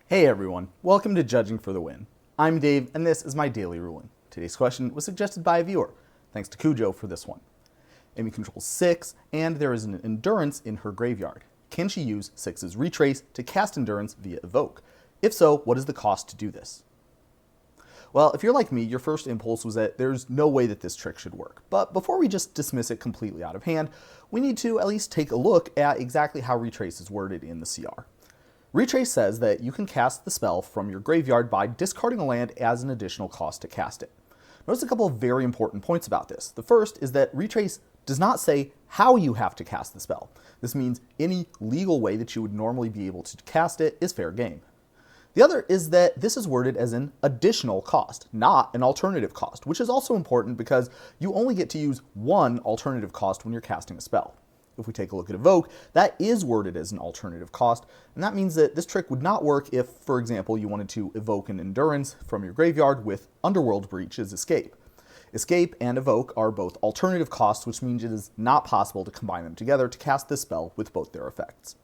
Hey everyone, welcome to Judging for the Win. I'm Dave, and this is my daily ruling. Today's question was suggested by a viewer. Thanks to Cujo for this one. Amy controls 6, and there is an Endurance in her graveyard. Can she use 6's Retrace to cast Endurance via Evoke? If so, what is the cost to do this? Well, if you're like me, your first impulse was that there's no way that this trick should work. But before we just dismiss it completely out of hand, we need to at least take a look at exactly how Retrace is worded in the CR. Retrace says that you can cast the spell from your graveyard by discarding a land as an additional cost to cast it. Notice a couple of very important points about this. The first is that Retrace does not say how you have to cast the spell. This means any legal way that you would normally be able to cast it is fair game. The other is that this is worded as an additional cost, not an alternative cost, which is also important because you only get to use one alternative cost when you're casting a spell. If we take a look at Evoke, that is worded as an alternative cost, and that means that this trick would not work if, for example, you wanted to evoke an Endurance from your graveyard with Underworld Breach as Escape. Escape and Evoke are both alternative costs, which means it is not possible to combine them together to cast this spell with both their effects.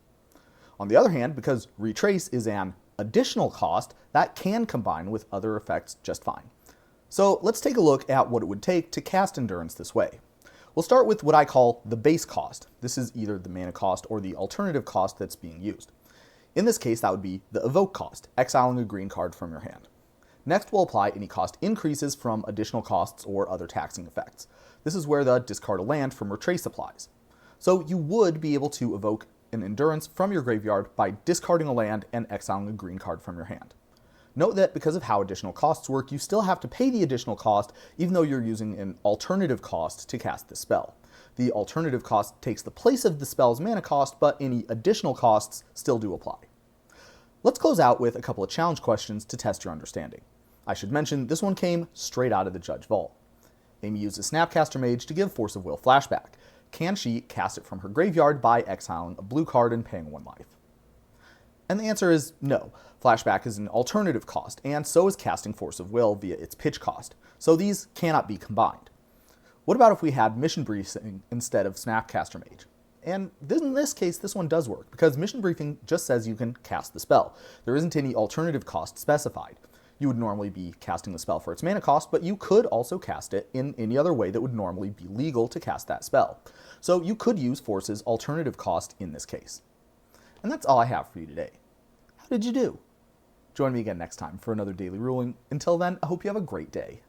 On the other hand, because Retrace is an additional cost, that can combine with other effects just fine. So let's take a look at what it would take to cast Endurance this way. We'll start with what I call the base cost. This is either the mana cost or the alternative cost that's being used. In this case, that would be the Evoke cost, exiling a green card from your hand. Next, we'll apply any cost increases from additional costs or other taxing effects. This is where the discard a land from Retrace applies. So you would be able to evoke an Endurance from your graveyard by discarding a land and exiling a green card from your hand. Note that because of how additional costs work, you still have to pay the additional cost even though you're using an alternative cost to cast the spell. The alternative cost takes the place of the spell's mana cost, but any additional costs still do apply. Let's close out with a couple of challenge questions to test your understanding. I should mention this one came straight out of the Judge Vault. Amy uses Snapcaster Mage to give Force of Will flashback. Can she cast it from her graveyard by exiling a blue card and paying 1 life? And the answer is no. Flashback is an alternative cost, and so is casting Force of Will via its pitch cost, so these cannot be combined. What about if we had Mission Briefing instead of Snapcaster Mage? And in this case, this one does work, because Mission Briefing just says you can cast the spell. There isn't any alternative cost specified. You would normally be casting the spell for its mana cost, but you could also cast it in any other way that would normally be legal to cast that spell. So you could use Force's alternative cost in this case. And that's all I have for you today. How did you do? Join me again next time for another daily ruling. Until then, I hope you have a great day.